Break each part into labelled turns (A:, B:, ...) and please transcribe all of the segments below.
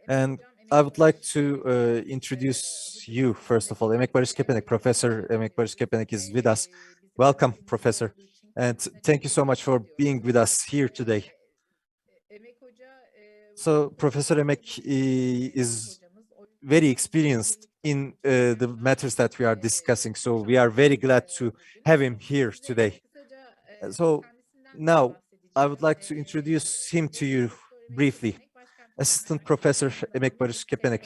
A: And I would like to introduce you, first of all, Emek Barış Kepenek. Professor Emek Barış Kepenek is with us. Welcome, Professor. And thank you so much for being with us here today. So Professor Emek is very experienced in the matters that we are discussing. So we are very glad to have him here today. So now I would like to introduce him to you briefly. Assistant Professor Emek Barış Kepenek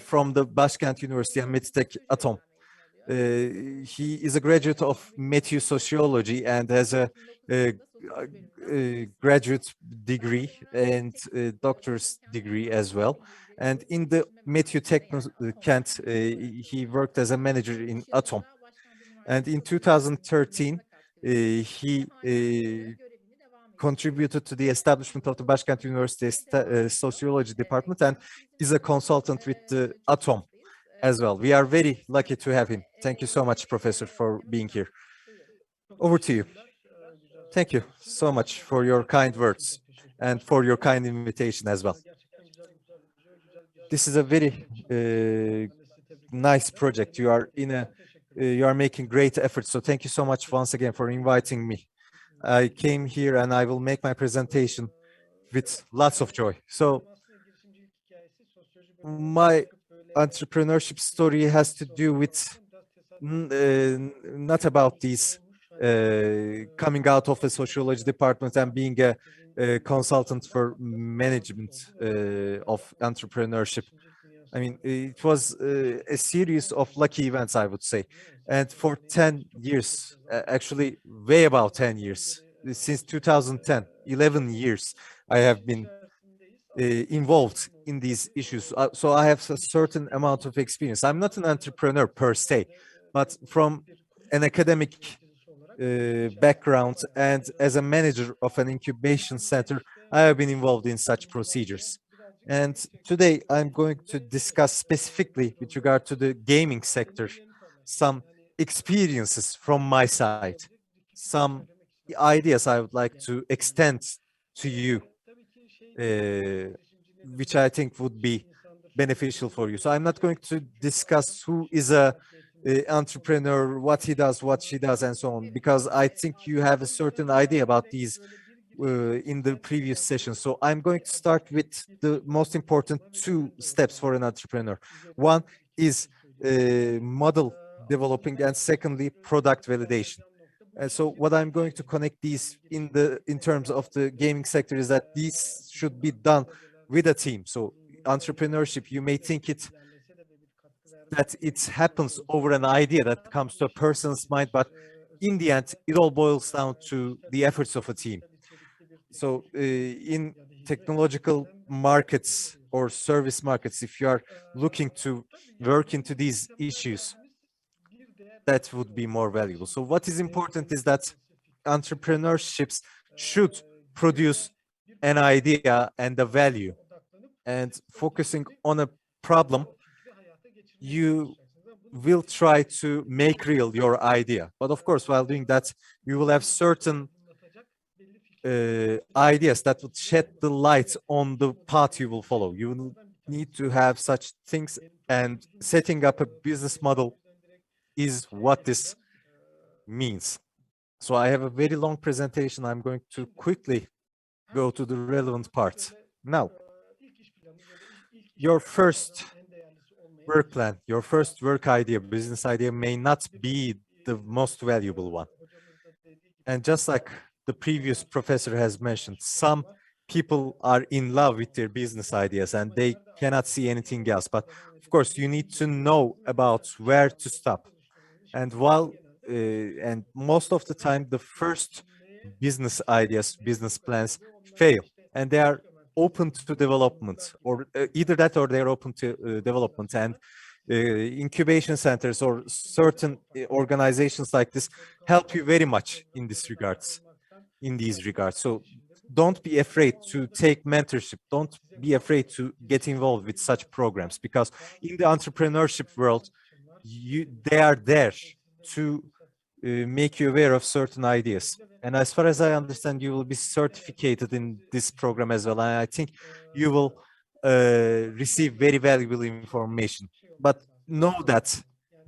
A: from the Başkent University and METU Atom. He is a graduate of METU Sociology and has a graduate degree and a doctor's degree as well. And in the METU Teknokent, he worked as a manager in Atom. And in 2013, he contributed to the establishment of the Başkent University Sociology Department and is a consultant with the Atom as well. We are very lucky to have him. Thank you so much, Professor, for being here. Over to you. Thank you so much for your kind words and for your kind invitation as well. This is a very nice project. You are making great efforts. So thank you so much once again for inviting me. I came here and I will make my presentation with lots of joy. So my entrepreneurship story has to do with not about these coming out of a sociology department and being a consultant for management of entrepreneurship. I mean, it was a series of lucky events, I would say. And for 10 years, actually way about 10 years, since 2010, 11 years, I have been involved in these issues. So I have a certain amount of experience. I'm not an entrepreneur per se, but from an academic background and as a manager of an incubation center, I have been involved in such procedures. And today I'm going to discuss specifically with regard to the gaming sector, some experiences from my side, some ideas I would like to extend to you, which I think would be beneficial for you. So I'm not going to discuss who is a entrepreneur, what he does, what she does, and so on, because I think you have a certain idea about these in the previous session. So I'm going to start with the most important two steps for an entrepreneur. One is model developing, and secondly, product validation. And so what I'm going to connect these in terms of the gaming sector is that these should be done with a team. So entrepreneurship, you may think that it happens over an idea that comes to a person's mind, but in the end, it all boils down to the efforts of a team. So in technological markets or service markets, if you are looking to work into these issues, that would be more valuable. So what is important is that entrepreneurships should produce an idea and a value, and focusing on a problem, you will try to make real your idea. But of course, while doing that, you will have certain ideas that would shed the light on the path you will follow. You will need to have such things, and setting up a business model is what this means. So I have a very long presentation. I'm going to quickly go to the relevant parts. Now, your first work plan, your first work idea, business idea may not be the most valuable one. And just like the previous professor has mentioned, some people are in love with their business ideas and they cannot see anything else. But of course, you need to know about where to stop. And and most of the time, the first business ideas, business plans fail, and they are open to development, or either that or they're open to development. And incubation centers or certain organizations like this help you very much in these regards. So don't be afraid to take mentorship. Don't be afraid to get involved with such programs, because in the entrepreneurship world, they are there to make you aware of certain ideas. And as far as I understand, you will be certificated in this program as well. And I think you will receive very valuable information. But know that,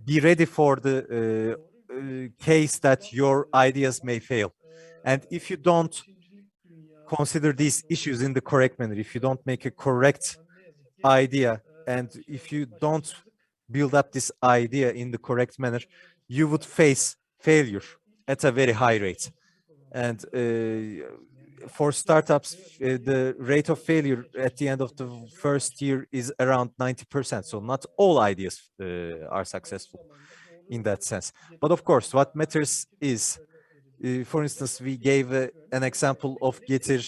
A: be ready for the case that your ideas may fail. And if you don't consider these issues in the correct manner, if you don't make a correct idea, and if you don't build up this idea in the correct manner, you would face failure at a very high rate. And for startups, the rate of failure at the end of the first year is around 90%. So not all ideas are successful in that sense. But of course, what matters is, for instance, we gave an example of Getir.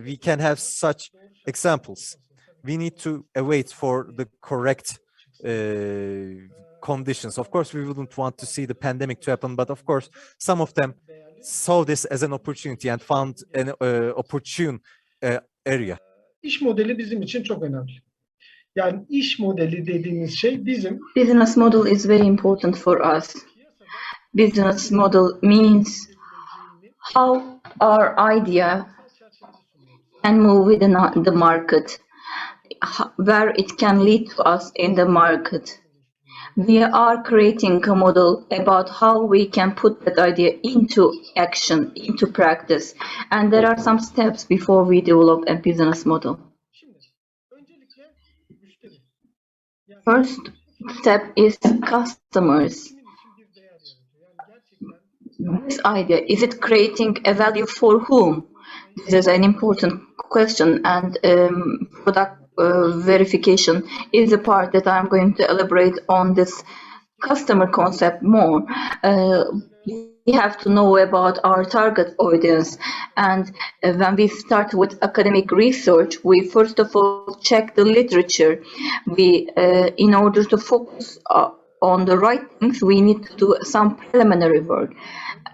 A: We can have such examples. We need to await for the correct conditions. Of course, we wouldn't want to see the pandemic to happen, but of course, some of them saw this as an opportunity and found an opportune area.
B: İş modeli bizim için çok önemli. Yani iş modeli dediğimiz şey bizim.
C: Business model is very important for us. Business model means how our idea can move within the market, where it can lead to us in the market. We are creating a model about how we can put that idea into action, into practice. And there are some steps before we develop a business model. First step is customers. This idea, is it creating a value for whom? This is an important question, and product verification is a part that I'm going to elaborate on this customer concept more. We have to know about our target audience, and when we start with academic research, we first of all check the literature. We, in order to focus on the right things, we need to do some preliminary work.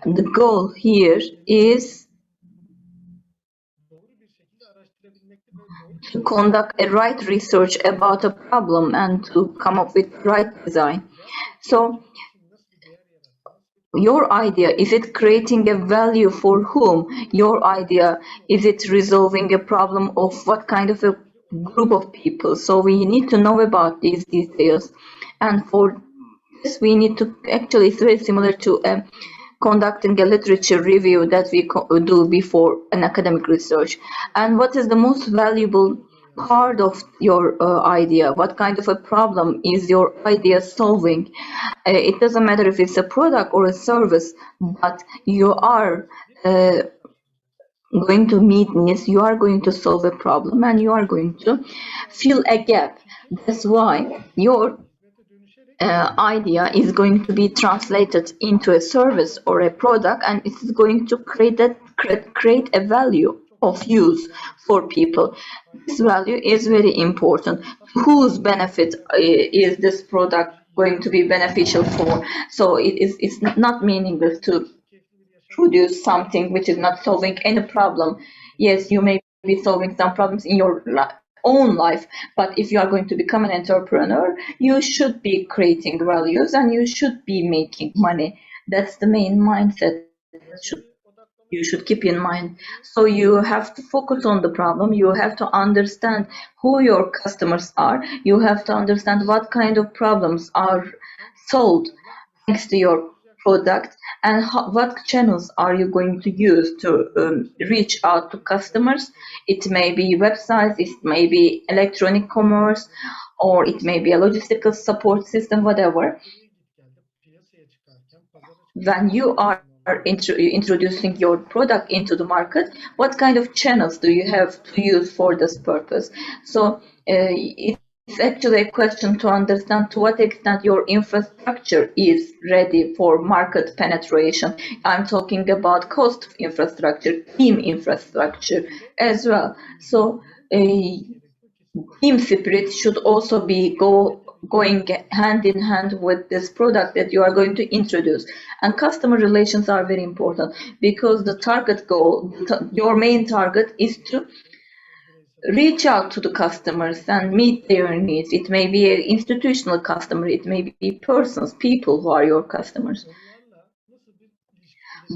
C: The goal here is to conduct a right research about a problem and to come up with right design. So your idea, is it creating a value for whom? Your idea, is it resolving a problem of what kind of a group of people? So we need to know about these details. And for this, we need to, actually, it's very similar to conducting a literature review that we do before an academic research. And what is the most valuable part of your idea? What kind of a problem is your idea solving? It doesn't matter if it's a product or a service, but you are going to meet needs, you are going to solve a problem, and you are going to fill a gap. That's why your idea is going to be translated into a service or a product, and it is going to create a value of use for people. This value is very important. Whose benefit is this product going to be beneficial for? So it's not meaningless to produce something which is not solving any problem. Yes, you may be solving some problems in your own life, but if you are going to become an entrepreneur, you should be creating values and you should be making money. That's the main mindset you should keep in mind. So you have to focus on the problem. You have to understand who your customers are. You have to understand what kind of problems are solved thanks to your product, and what channels are you going to use to reach out to customers. It may be websites, it may be electronic commerce, or it may be a logistical support system, whatever. When you are introducing your product into the market, what kind of channels do you have to use for this purpose? So it's actually a question to understand to what extent your infrastructure is ready for market penetration. I'm talking about cost of infrastructure, team infrastructure as well. So team spirit should also be going hand in hand with this product that you are going to introduce. And customer relations are very important, because the target goal, your main target, is to reach out to the customers and meet their needs. It may be an institutional customer, it may be persons, people who are your customers.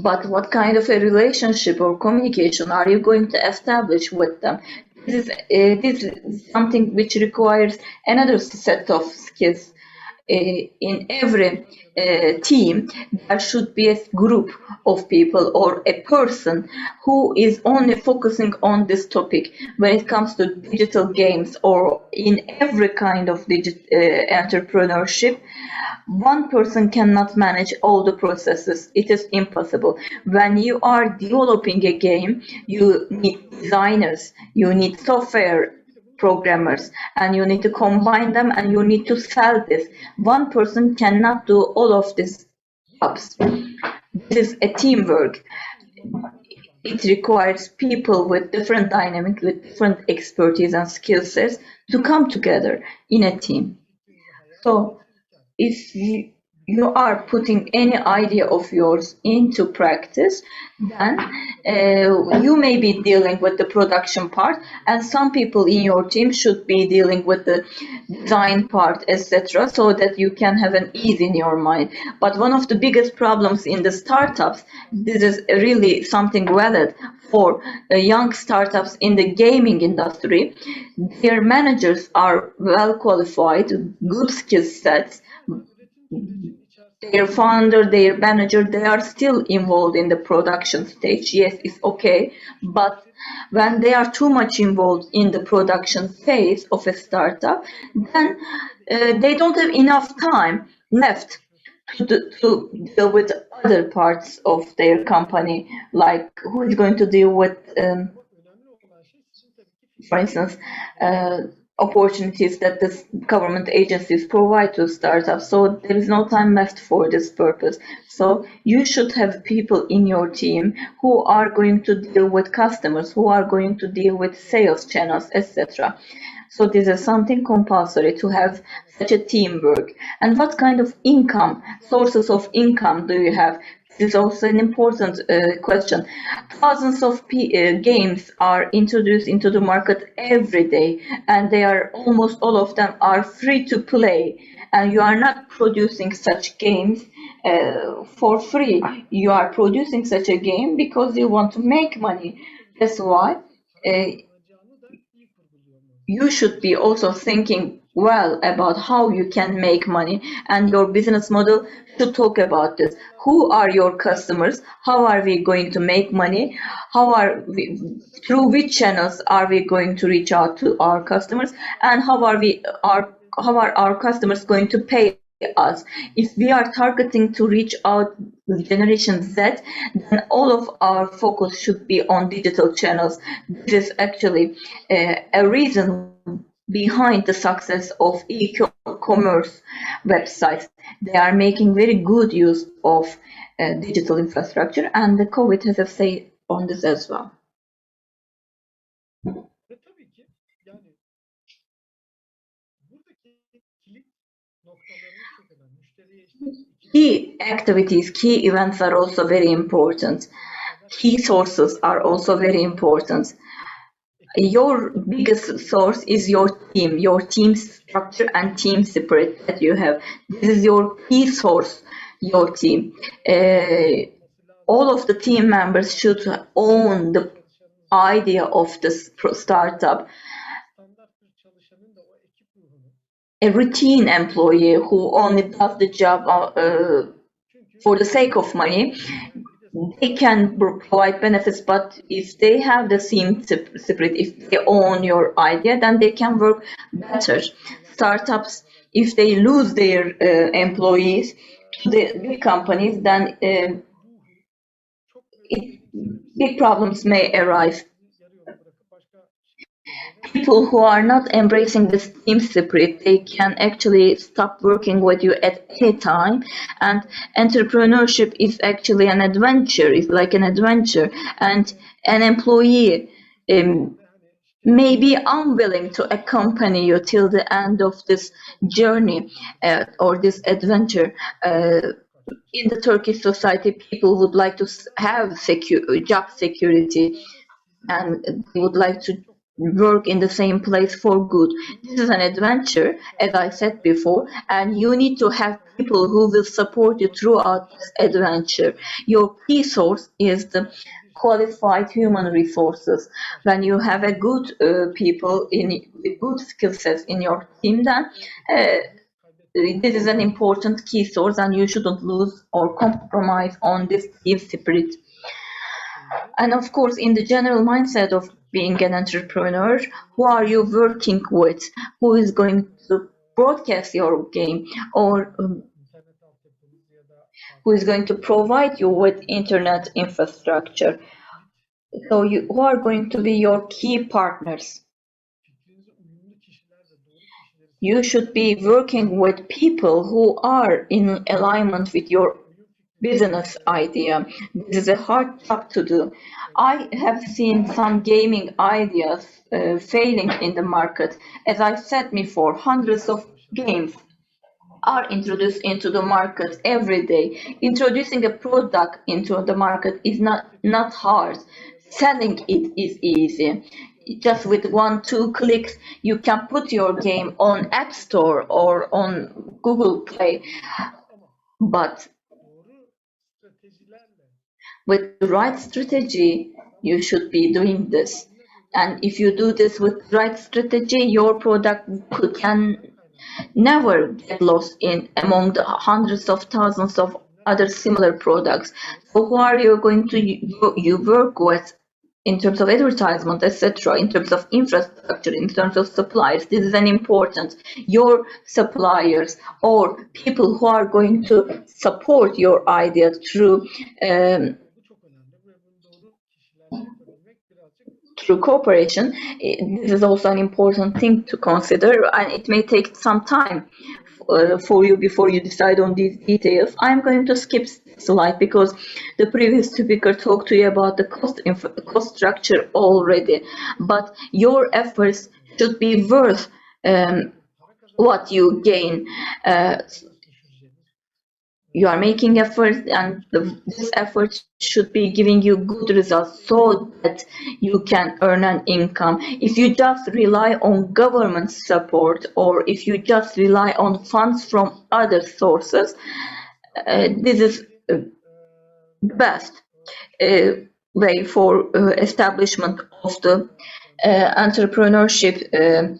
C: But what kind of a relationship or communication are you going to establish with them? This is something which requires another set of skills. In every team, there should be a group of people or a person who is only focusing on this topic. When it comes to digital games or in every kind of entrepreneurship, one person cannot manage all the processes. It is impossible. When you are developing a game, you need designers, you need software programmers, and you need to combine them and you need to sell this. One person cannot do all of these jobs. This is a teamwork. It requires people with different dynamics, with different expertise and skill sets to come together in a team. So if you are putting any idea of yours into practice, then you may be dealing with the production part, and some people in your team should be dealing with the design part, etc., so that you can have an ease in your mind. But one of the biggest problems in the startups, this is really something valid for young startups in the gaming industry, their managers are well qualified, good skill sets, their founder, their manager, they are still involved in the production stage. Yes, it's okay. But when they are too much involved in the production phase of a startup, then they don't have enough time left to deal with other parts of their company, like who is going to deal with, for instance, opportunities that the government agencies provide to startups. So there is no time left for this purpose. So you should have people in your team who are going to deal with customers, who are going to deal with sales channels, etc. So this is something compulsory to have such a teamwork. And what kind of income, sources of income do you have? This is also an important question. Thousands of games are introduced into the market every day, and they are almost all of them are free to play. And you are not producing such games for free. You are producing such a game because you want to make money. That's why you should be also thinking well about how you can make money, and your business model should talk about this. Who are your customers? How are we going to make money? Through which channels are we going to reach out to our customers? And how are our customers going to pay us? If we are targeting to reach out Generation Z, then all of our focus should be on digital channels. This is actually a reason behind the success of e-commerce websites. They are making very good use of digital infrastructure, and the COVID has a say on this as well. Key activities, key events are also very important. Key sources are also very important. Your biggest source is your team structure and team spirit that you have. This is your key source, your team. All of the team members should own the idea of this startup. A routine employee who only does the job for the sake of money, they can provide benefits, but if they have the team spirit, if they own your idea, then they can work better. Startups, if they lose their employees to the big companies, then big problems may arise. People who are not embracing this team spirit, they can actually stop working with you at any time. And entrepreneurship is actually an adventure. It's like an adventure, and an employee may be unwilling to accompany you till the end of this journey or this adventure. In the Turkish society, people would like to have job security, and they would like to work in the same place for good. This is an adventure, as I said before, and you need to have people who will support you throughout this adventure. Your key source is the qualified human resources, when you have a good people with good skill sets in your team, then this is an important key source, and you shouldn't lose or compromise on this team spirit. And of course, in the general mindset of being an entrepreneur, who are you working with? Who is going to broadcast your game, or who is going to provide you with internet infrastructure? So who are going to be your key partners? You should be working with people who are in alignment with your business idea. This is a hard job to do. I have seen some gaming ideas failing in the market. As I said before, hundreds of games are introduced into the market every day. Introducing a product into the market is not hard. Selling it is easy. Just with 1-2 clicks, you can put your game on App Store or on Google Play. But with the right strategy, you should be doing this. And if you do this with the right strategy, your product can never get lost in among the hundreds of thousands of other similar products. So who are you going to you work with in terms of advertisement, etc., in terms of infrastructure, in terms of suppliers? This is an important. Your suppliers or people who are going to support your idea through cooperation. This is also an important thing to consider, and it may take some time for you before you decide on these details. I'm going to skip this slide because the previous speaker talked to you about the cost structure already, but your efforts should be worth what you gain. You are making efforts, and this effort should be giving you good results so that you can earn an income. If you just rely on government support, or if you just rely on funds from other sources, this is the best way for establishment of the entrepreneurship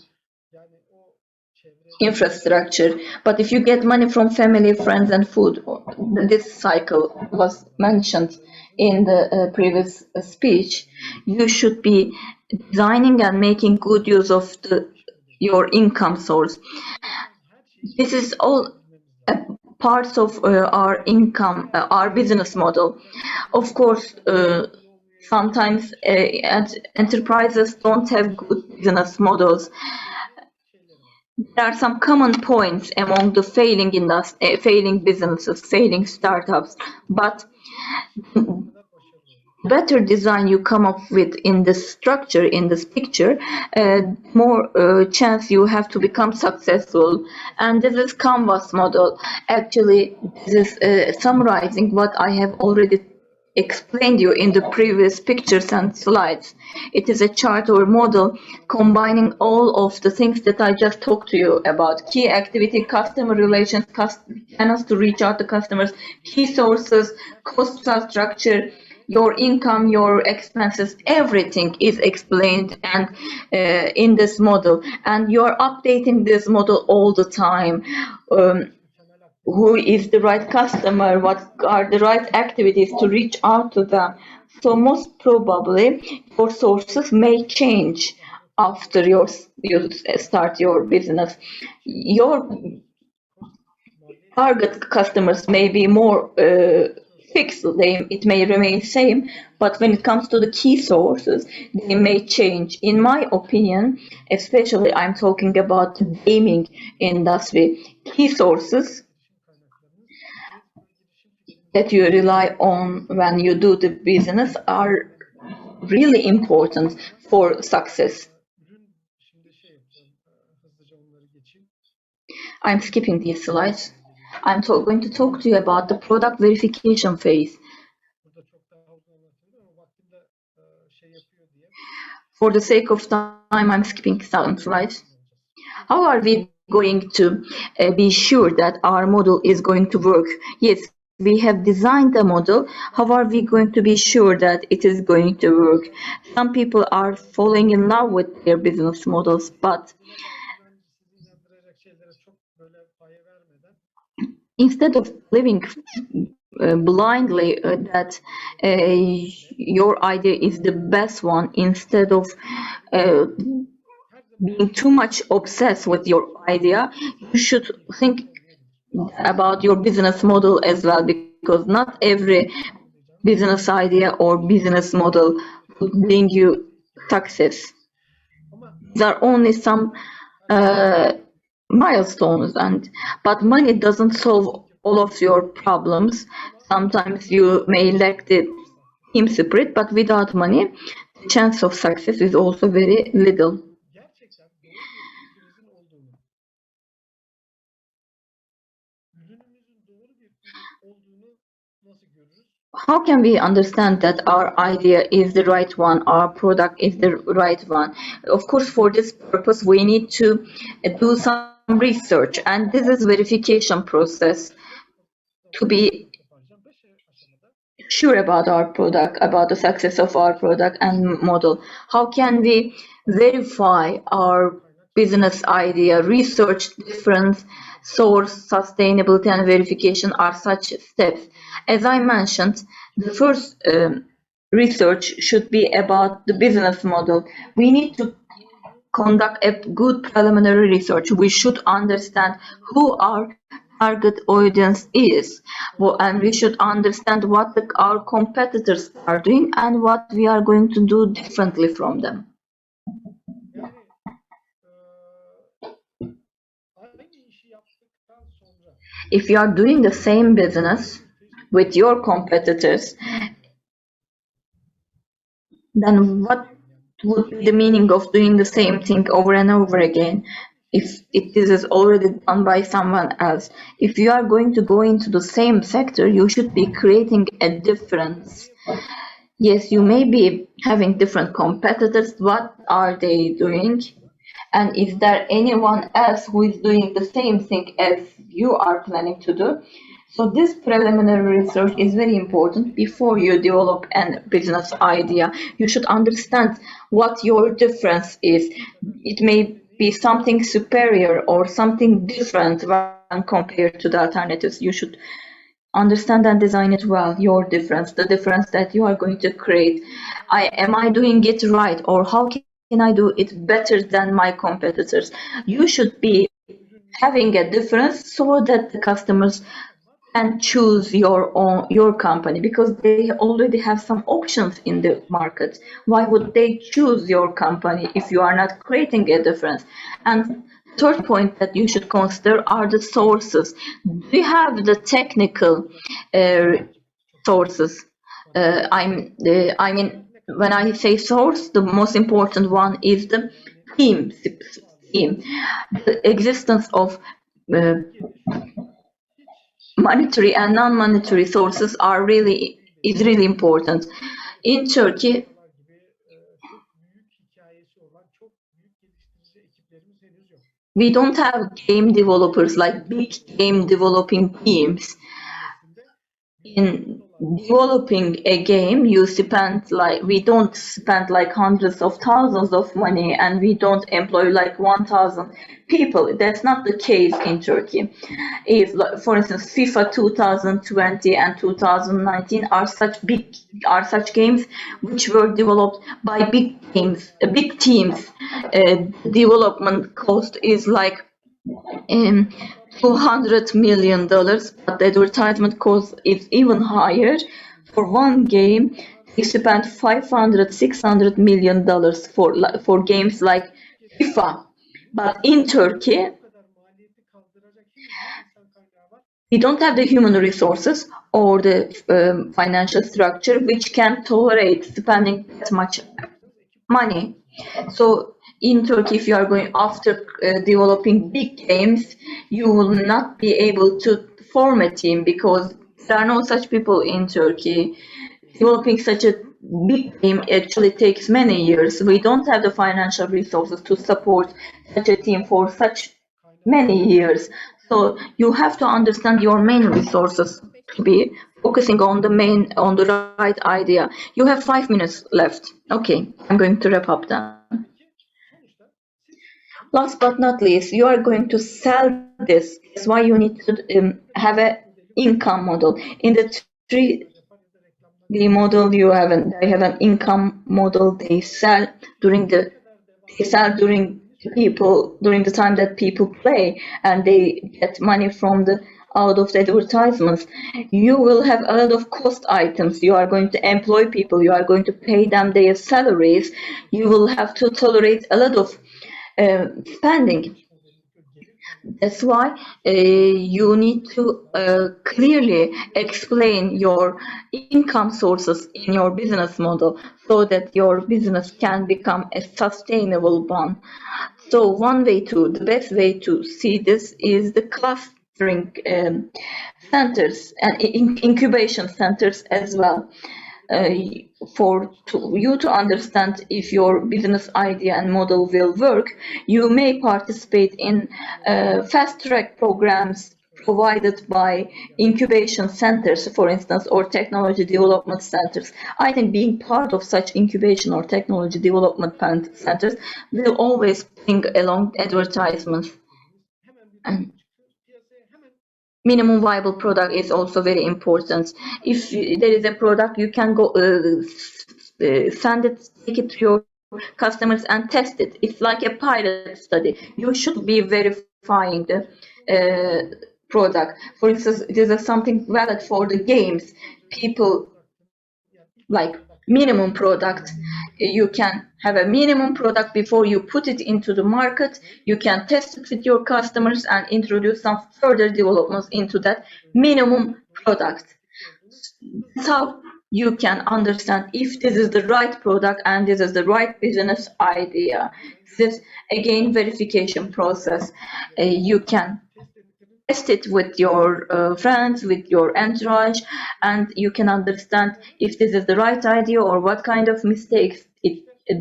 C: infrastructure. But if you get money from family, friends, and food, this cycle was mentioned in the previous speech, you should be designing and making good use of your income source. This is all parts of our income, our business model. Of course, sometimes enterprises don't have good business models. There are some common points among the failing businesses, failing startups, but better design you come up with in this structure, in this picture, more chance you have to become successful. And this is Canvas model. Actually, this is summarizing what I have already explained you in the previous pictures and slides. It is a chart or model combining all of the things that I just talked to you about: key activity, customer relations, channels to reach out to customers, key sources, cost structure, your income, your expenses, everything is explained and in this model, and you are updating this model all the time. Who is the right customer, what are the right activities to reach out to them. So most probably your sources may change after you start your business. Your target customers may be more fixed, it may remain same, but when it comes to the key sources, they may change. In my opinion, especially I'm talking about the gaming industry, key sources that you rely on when you do the business are really important for success. I'm skipping these slides. I'm going to talk to you about the product verification phase. For the sake of time, I'm skipping some slides. How are we going to be sure that our model is going to work? Yes, we have designed the model, how are we going to be sure that it is going to work? Some people are falling in love with their business models, but instead of living blindly that your idea is the best one, instead of being too much obsessed with your idea, you should think about your business model as well, because not every business idea or business model will bring you success. These are only some milestones, but money doesn't solve all of your problems. Sometimes you may lack the team spirit, but without money, the chance of success is also very little. How can we understand that our idea is the right one, our product is the right one? Of course, for this purpose, we need to do some research, and this is verification process to be sure about our product, about the success of our product and model. How can we verify our business idea? Research, difference, source, sustainability, and verification are such steps. As I mentioned, the first research should be about the business model. We need to conduct a good preliminary research. We should understand who our target audience is, and we should understand what our competitors are doing and what we are going to do differently from them. If you are doing the same business with your competitors, then what would be the meaning of doing the same thing over and over again if this is already done by someone else? If you are going to go into the same sector, you should be creating a difference. Yes, you may be having different competitors. What are they doing? And is there anyone else who is doing the same thing as you are planning to do? So this preliminary research is very important before you develop a business idea. You should understand what your difference is. It may be something superior or something different when compared to the alternatives. You should understand and design it well, your difference, the difference that you are going to create. Am I doing it right, or how can I do it better than my competitors? You should be having a difference so that the customers can choose your company, because they already have some options in the market. Why would they choose your company if you are not creating a difference? And third point that you should consider are the sources. Do you have the technical sources? I mean, when I say source, the most important one is the team. The existence of monetary and non-monetary sources is really important. In Turkey, we don't have game developers, like big game developing teams. In developing a game, we don't spend like hundreds of thousands of money, and we don't employ like 1,000 people. That's not the case in Turkey. If, for instance, FIFA 2020 and 2019 are such games which were developed by big teams. Development cost is like $200 million, but the advertisement cost is even higher. For one game, they spent $500-600 million for games like FIFA. But in Turkey, we don't have the human resources or the financial structure which can tolerate spending that much money. So in Turkey, if you are going after developing big games, you will not be able to form a team, because there are no such people in Turkey. Developing such a big game actually takes many years. We don't have the financial resources to support such a team for such many years. So you have to understand your main resources. to be focusing on the right idea. You have 5 minutes left. Okay, I'm going to wrap up then. Last but not least, you are going to sell this. That's why you need to have an income model. In the 3D model, they have an income model. They sell during the time that people play, and they get money from out of the advertisements. You will have a lot of cost items. You are going to employ people. You are going to pay them their salaries. You will have to tolerate a lot of spending. That's why you need to clearly explain your income sources in your business model so that your business can become a sustainable one. So the best way to see this is the clustering centers and incubation centers as well. For you to understand if your business idea and model will work, you may participate in fast-track programs provided by incubation centers, for instance, or technology development centers. I think being part of such incubation or technology development centers will always bring along advertisements. And minimum viable product is also very important. If there is a product, you can go take it to your customers and test it. It's like a pilot study. You should be verifying the product. For instance, this is something valid for the games. People like minimum product. You can have a minimum product before you put it into the market. You can test it with your customers and introduce some further developments into that minimum product. That's how you can understand if this is the right product and this is the right business idea. This is again verification process. You can test it with your friends, with your entourage, and you can understand if this is the right idea or what kind of mistakes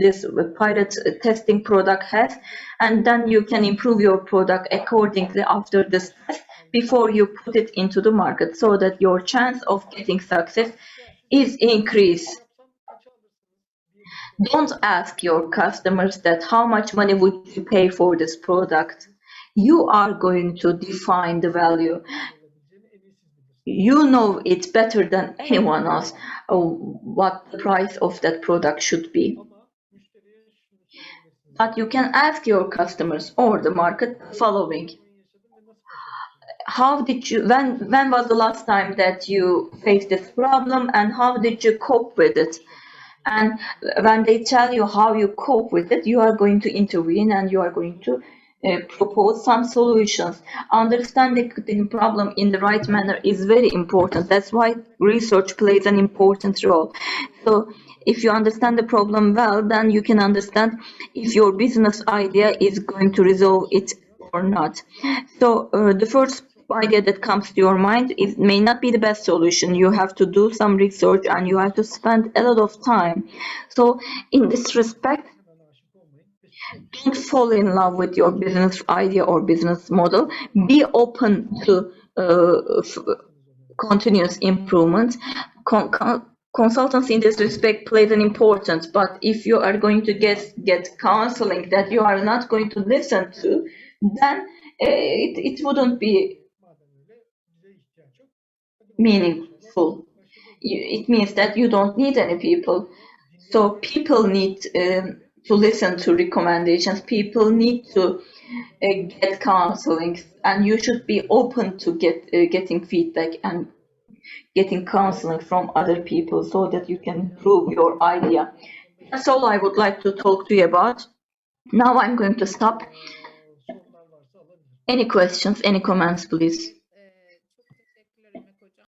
C: this pilot testing product has, and then you can improve your product accordingly after this test before you put it into the market so that your chance of getting success is increased. Don't ask your customers that how much money would you pay for this product. You are going to define the value. You know it better than anyone else what the price of that product should be. But you can ask your customers or the market the following. When was the last time that you faced this problem and how did you cope with it? And when they tell you how you cope with it, you are going to intervene and you are going to propose some solutions. Understanding the problem in the right manner is very important. That's why research plays an important role. So if you understand the problem well, then you can understand if your business idea is going to resolve it or not. So the first idea that comes to your mind, it may not be the best solution. You have to do some research and you have to spend a lot of time. So in this respect, don't fall in love with your business idea or business model. Be open to continuous improvement. Consultancy in this respect plays an important, but if you are going to get counseling that you are not going to listen to, then it wouldn't be meaningful. It means that you don't need any people. So people need to listen to recommendations. People need to get counseling, and you should be open to getting feedback and getting counseling from other people so that you can improve your idea. That's all I would like to talk to you about. Now I'm going to stop. Any questions, any comments, please?